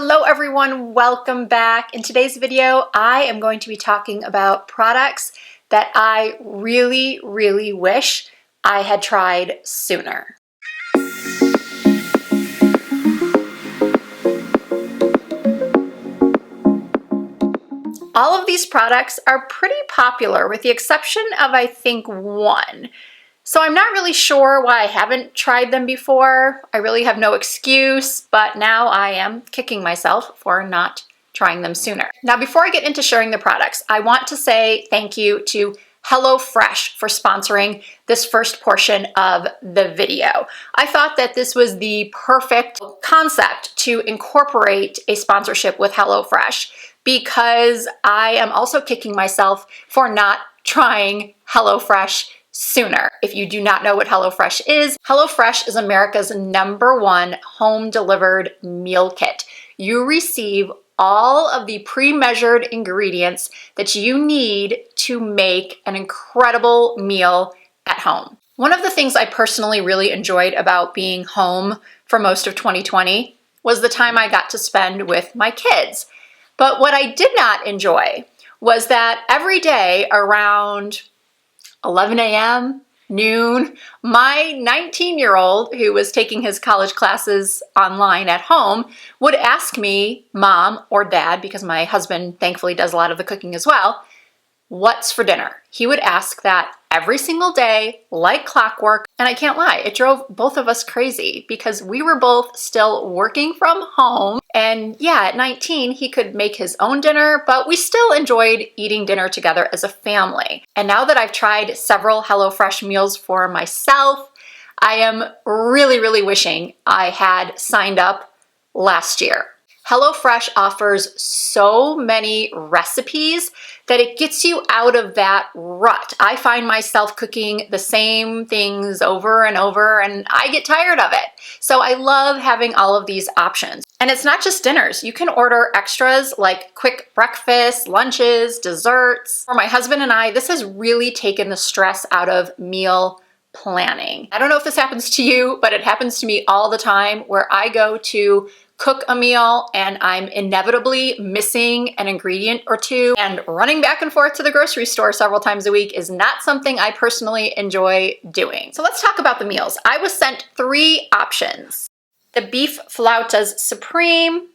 Hello everyone, welcome back. In today's video, I am going to be talking about products that I really wish I had tried sooner. All of these products are pretty popular with the exception of, I think, one. So I'm not really sure why I haven't tried them before. I really have no excuse, but now I am kicking myself for not trying them sooner. Now, before I get into sharing the products, I want to say thank you to HelloFresh for sponsoring this first portion of the video. I thought that this was the perfect concept to incorporate a sponsorship with HelloFresh because I am also kicking myself for not trying HelloFresh sooner. If you do not know what HelloFresh is America's #1 home delivered meal kit. You receive all of the pre-measured ingredients that you need to make an incredible meal at home. One of the things I personally really enjoyed about being home for most of 2020 was the time I got to spend with my kids. But what I did not enjoy was that every day around 11 a.m., noon, my 19-year-old, who was taking his college classes online at home, would ask me, Mom or Dad, because my husband thankfully does a lot of the cooking as well, what's for dinner? He would ask that every single day, like clockwork, and I can't lie, it drove both of us crazy because we were both still working from home, and yeah, at 19, he could make his own dinner, but we still enjoyed eating dinner together as a family. And now that I've tried several HelloFresh meals for myself, I am really wishing I had signed up last year. HelloFresh offers so many recipes that it gets you out of that rut. I find myself cooking the same things over and over, and I get tired of it. So I love having all of these options. And it's not just dinners. You can order extras like quick breakfasts, lunches, desserts. For my husband and I, this has really taken the stress out of meal planning. I don't know if this happens to you, but it happens to me all the time where I go to cook a meal and I'm inevitably missing an ingredient or two, and running back and forth to the grocery store several times a week is not something I personally enjoy doing. So let's talk about the meals. I was sent 3 options. The beef flautas supreme,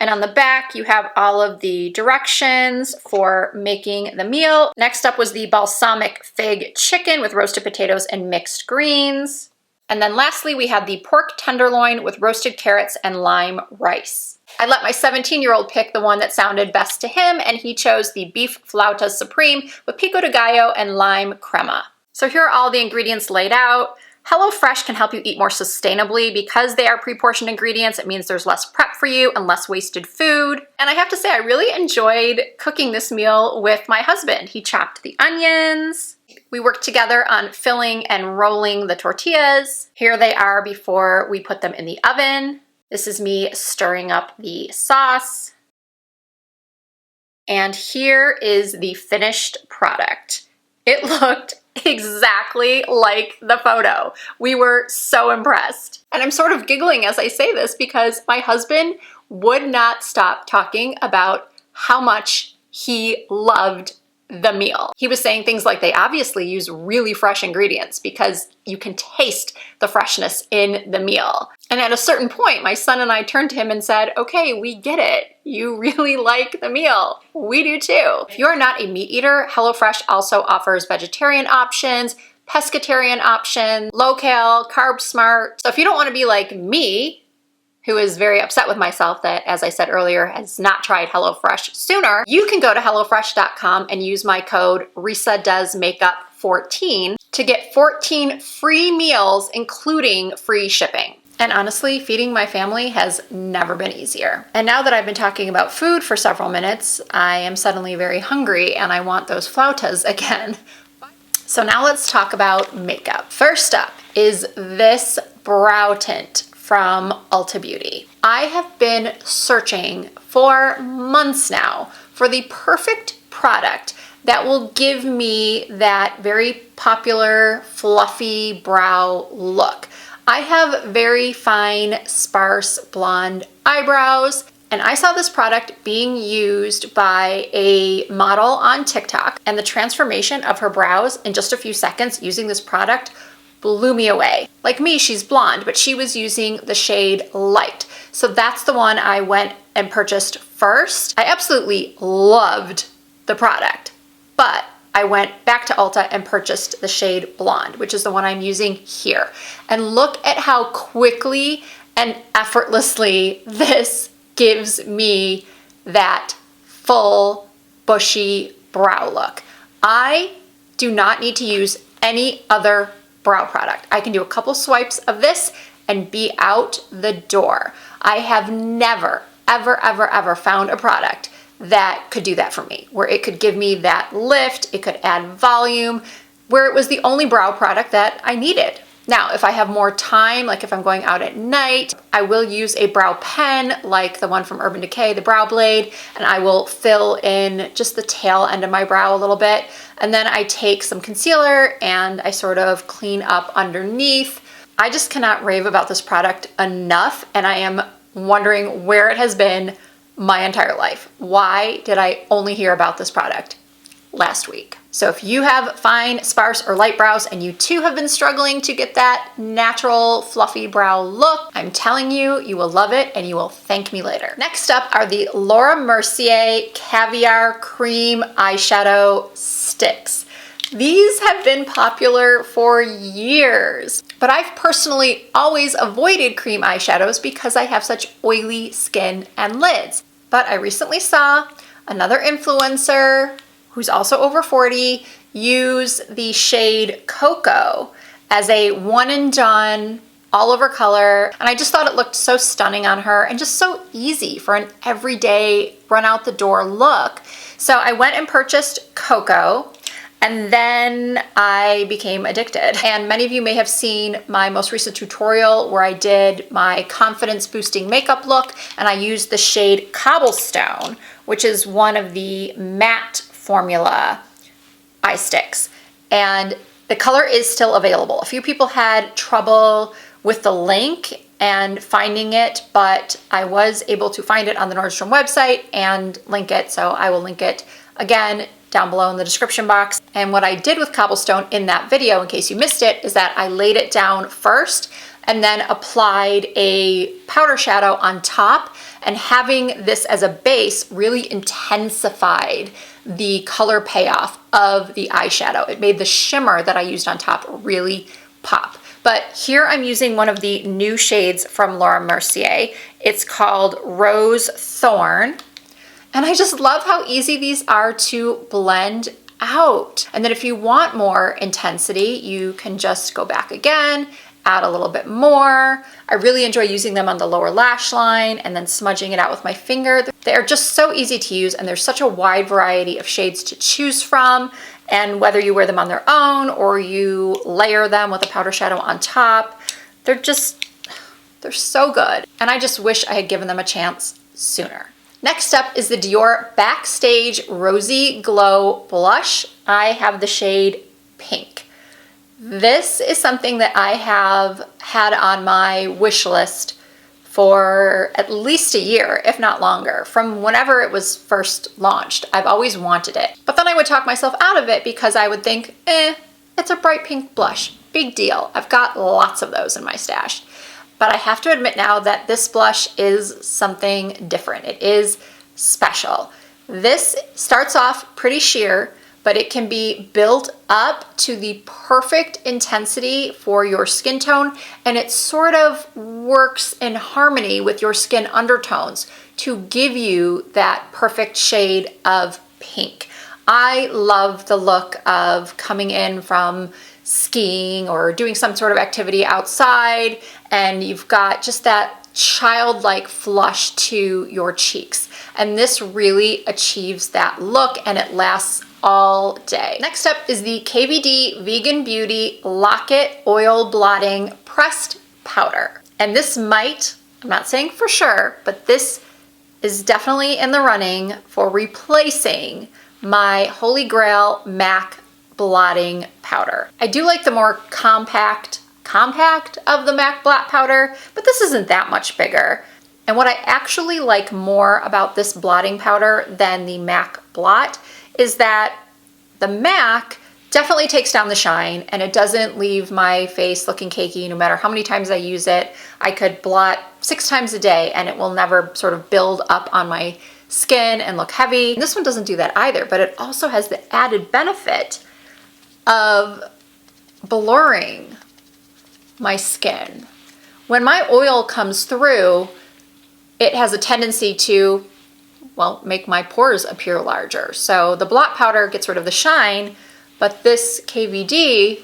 and on the back you have all of the directions for making the meal. Next up was the balsamic fig chicken with roasted potatoes and mixed greens. And then lastly, we had the pork tenderloin with roasted carrots and lime rice. I let my 17-year-old pick the one that sounded best to him, and he chose the beef flautas supreme with pico de gallo and lime crema. So here are all the ingredients laid out. HelloFresh can help you eat more sustainably because they are pre-portioned ingredients. It means there's less prep for you and less wasted food. And I have to say, I really enjoyed cooking this meal with my husband. He chopped the onions. We worked together on filling and rolling the tortillas. Here they are before we put them in the oven. This is me stirring up the sauce. And here is the finished product. It looked exactly like the photo. We were so impressed. And I'm sort of giggling as I say this because my husband would not stop talking about how much he loved the meal. He was saying things like they obviously use really fresh ingredients because you can taste the freshness in the meal. And at a certain point, my son and I turned to him and said, okay, we get it. You really like the meal. We do too. If you're not a meat eater, HelloFresh also offers vegetarian options, pescatarian options, low-cal, carb smart. So if you don't want to be like me, who is very upset with myself that, as I said earlier, has not tried HelloFresh sooner, you can go to HelloFresh.com and use my code RisaDoesMakeup14 to get 14 free meals, including free shipping. And honestly, feeding my family has never been easier. And now that I've been talking about food for several minutes, I am suddenly very hungry and I want those flautas again. So now let's talk about makeup. First up is this brow tint from Ulta Beauty. I have been searching for months now for the perfect product that will give me that very popular fluffy brow look. I have very fine, sparse blonde eyebrows, And I saw this product being used by a model on TikTok, and the transformation of her brows in just a few seconds using this product blew me away. Like me, she's blonde, but she was using the shade Light. So that's the one I went and purchased first. I absolutely loved the product, but I went back to Ulta and purchased the shade Blonde, which is the one I'm using here. And look at how quickly and effortlessly this gives me that full bushy brow look. I do not need to use any other brow product. I can do a couple swipes of this and be out the door. I have never, ever found a product that could do that for me, where it could give me that lift, it could add volume, where it was the only brow product that I needed. Now, if I have more time, like if I'm going out at night, I will use a brow pen like the one from Urban Decay, the Brow Blade, and I will fill in just the tail end of my brow a little bit. And then I take some concealer and I sort of clean up underneath. I just cannot rave about this product enough, and I am wondering where it has been my entire life. Why did I only hear about this product last week? So if you have fine, sparse, or light brows and you too have been struggling to get that natural, fluffy brow look, I'm telling you, you will love it and you will thank me later. Next up are the Laura Mercier Caviar Cream Eyeshadow Sticks. These have been popular for years, but I've personally always avoided cream eyeshadows because I have such oily skin and lids. But I recently saw another influencer who's also over 40 use the shade Cocoa as a one and done all over color. And I just thought it looked so stunning on her and just so easy for an everyday run out the door look. So I went and purchased Cocoa. And then I became addicted. And many of you may have seen my most recent tutorial where I did my confidence boosting makeup look, and I used the shade Cobblestone, which is one of the matte formula eye sticks. And the color is still available. A few people had trouble with the link and finding it, but I was able to find it on the Nordstrom website and link it. So I will link it again down below in the description box. And what I did with Cobblestone in that video, in case you missed it, is that I laid it down first and then applied a powder shadow on top, and having this as a base really intensified the color payoff of the eyeshadow. It made the shimmer that I used on top really pop. But here I'm using one of the new shades from Laura Mercier. It's called Rose Thorn. And I just love how easy these are to blend out. And then if you want more intensity, you can just go back again, add a little bit more. I really enjoy using them on the lower lash line and then smudging it out with my finger. They're just so easy to use, and there's such a wide variety of shades to choose from. And whether you wear them on their own or you layer them with a powder shadow on top, they're so good. And I just wish I had given them a chance sooner. Next up is the Dior Backstage Rosy Glow Blush. I have the shade Pink. This is something that I have had on my wish list for at least a year, if not longer, from whenever it was first launched. I've always wanted it. But then I would talk myself out of it because I would think, it's a bright pink blush. Big deal. I've got lots of those in my stash. But I have to admit now that this blush is something different. It is special. This starts off pretty sheer, but it can be built up to the perfect intensity for your skin tone, and it sort of works in harmony with your skin undertones to give you that perfect shade of pink. I love the look of coming in from skiing or doing some sort of activity outside, and you've got just that childlike flush to your cheeks. And this really achieves that look, and it lasts all day. Next up is the KVD Vegan Beauty Locket Oil Blotting Pressed Powder. And this might, I'm not saying for sure, but this is definitely in the running for replacing my Holy Grail MAC blotting powder. I do like the more compact of the MAC blot powder, but this isn't that much bigger. And what I actually like more about this blotting powder than the MAC Blot is that the MAC definitely takes down the shine and it doesn't leave my face looking cakey no matter how many times I use it. I could blot 6 times a day and it will never sort of build up on my skin and look heavy. And this one doesn't do that either, but it also has the added benefit of blurring my skin. When my oil comes through, it has a tendency to, well, make my pores appear larger. So the blot powder gets rid of the shine, but this KVD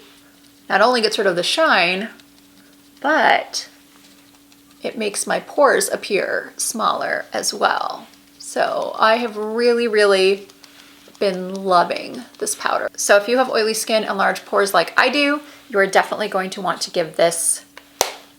not only gets rid of the shine, but it makes my pores appear smaller as well. So I have really been loving this powder. So if you have oily skin and large pores like I do, you are definitely going to want to give this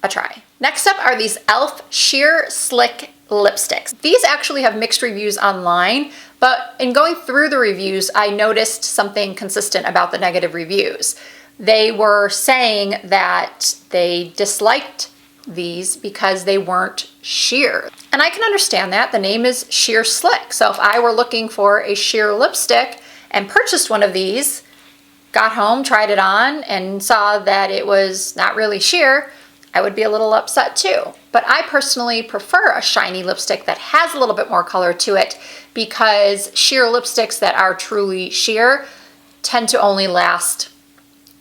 a try. Next up are these e.l.f. Sheer Slick lipsticks. These actually have mixed reviews online, but in going through the reviews, I noticed something consistent about the negative reviews. They were saying that they disliked these because they weren't sheer. And I can understand that. The name is Sheer Slick. So if I were looking for a sheer lipstick and purchased one of these, got home, tried it on, and saw that it was not really sheer, I would be a little upset too. But I personally prefer a shiny lipstick that has a little bit more color to it because sheer lipsticks that are truly sheer tend to only last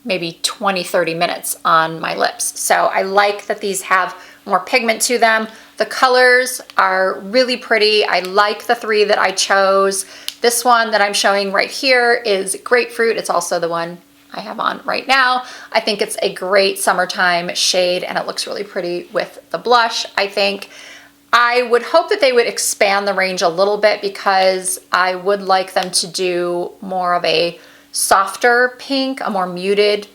maybe 20-30 minutes on my lips. So I like that these have more pigment to them. The colors are really pretty. I like the 3 that I chose. This one that I'm showing right here is Grapefruit. It's also the one I have on right now. I think it's a great summertime shade and it looks really pretty with the blush, I think. I would hope that they would expand the range a little bit because I would like them to do more of a softer pink, a more muted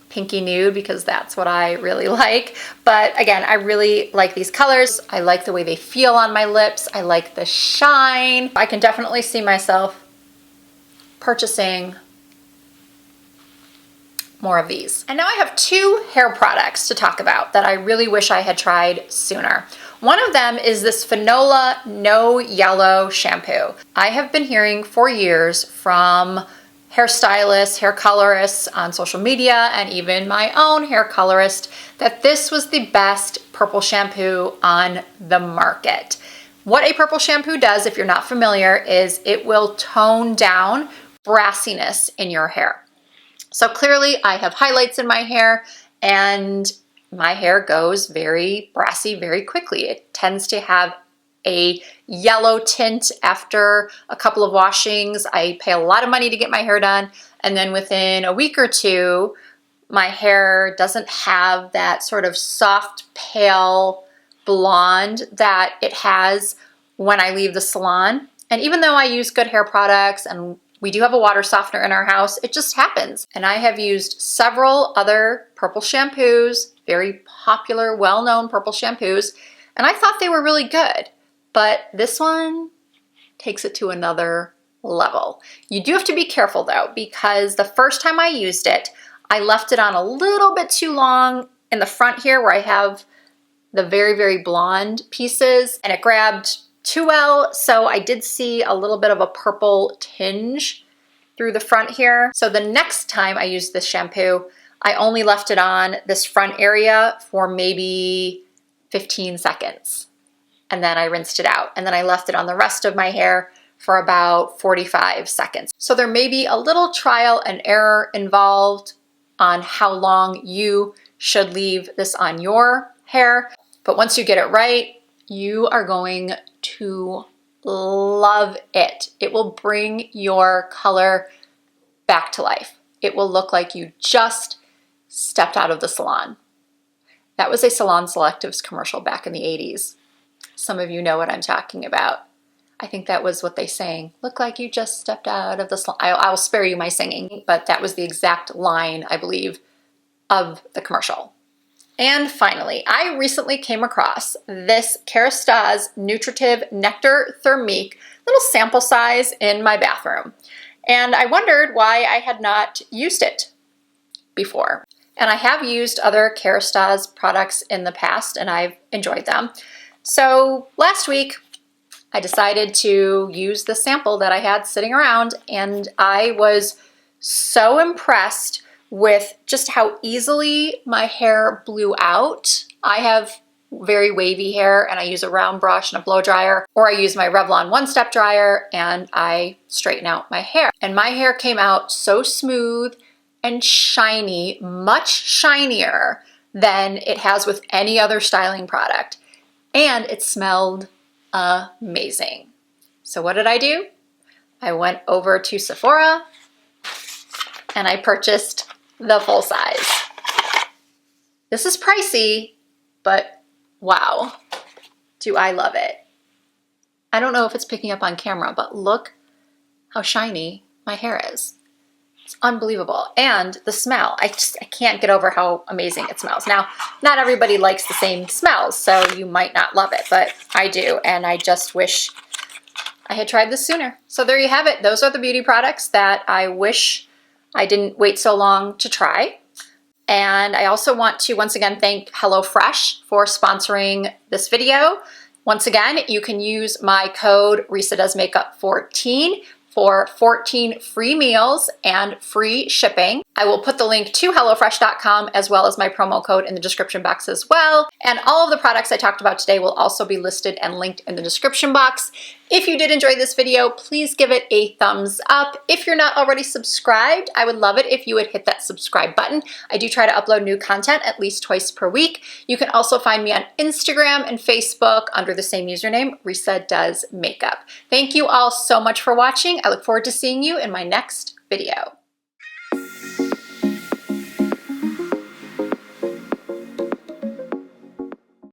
pinky nude, because that's what I really like. But again, I really like these colors. I like the way they feel on my lips. I like the shine. I can definitely see myself purchasing more of these. And now I have 2 hair products to talk about that I really wish I had tried sooner. One of them is this Finola No Yellow shampoo. I have been hearing for years from hairstylists, hair colorists on social media, and even my own hair colorist that this was the best purple shampoo on the market. What a purple shampoo does, if you're not familiar, is it will tone down brassiness in your hair. So clearly I have highlights in my hair and my hair goes very brassy very quickly. It tends to have a yellow tint after a couple of washings. I pay a lot of money to get my hair done, and then within a week or 2, my hair doesn't have that sort of soft, pale blonde that it has when I leave the salon. And even though I use good hair products and we do have a water softener in our house, it just happens. And I have used several other purple shampoos, very popular, well-known purple shampoos, and I thought they were really good. But this one takes it to another level. You do have to be careful though, because the first time I used it, I left it on a little bit too long in the front here where I have the very blonde pieces, and it grabbed too well. So I did see a little bit of a purple tinge through the front here. So the next time I used this shampoo, I only left it on this front area for maybe 15 seconds. And then I rinsed it out. And then I left it on the rest of my hair for about 45 seconds. So there may be a little trial and error involved on how long you should leave this on your hair. But once you get it right, you are going to love it. It will bring your color back to life. It will look like you just stepped out of the salon. That was a Salon Selectives commercial back in the 80s. Some of you know what I'm talking about. I think that was what they sang. Look like you just stepped out of the salon. I'll spare you my singing, but that was the exact line, I believe, of the commercial. And finally, I recently came across this Karastas Nutritive Nectar Thermique little sample size in my bathroom. And I wondered why I had not used it before. And I have used other Karastas products in the past and I've enjoyed them. So last week, I decided to use the sample that I had sitting around, and I was so impressed with just how easily my hair blew out. I have very wavy hair and I use a round brush and a blow dryer, or I use my Revlon one-step dryer and I straighten out my hair. And my hair came out so smooth and shiny, much shinier than it has with any other styling product. And it smelled amazing. So what did I do? I went over to Sephora and I purchased the full size. This is pricey, but wow, do I love it. I don't know if it's picking up on camera, but look how shiny my hair is. It's unbelievable. And the smell, I can't get over how amazing it smells. Now, not everybody likes the same smells, so you might not love it, but I do, and I just wish I had tried this sooner. So there you have it. Those are the beauty products that I wish I didn't wait so long to try. And I also want to once again thank HelloFresh for sponsoring this video. Once again, you can use my code RisaDoesMakeup14 for 14 free meals and free shipping. I will put the link to HelloFresh.com as well as my promo code in the description box as well. And all of the products I talked about today will also be listed and linked in the description box. If you did enjoy this video, please give it a thumbs up. If you're not already subscribed, I would love it if you would hit that subscribe button. I do try to upload new content at least twice per week. You can also find me on Instagram and Facebook under the same username, Risa Does Makeup. Thank you all so much for watching. I look forward to seeing you in my next video.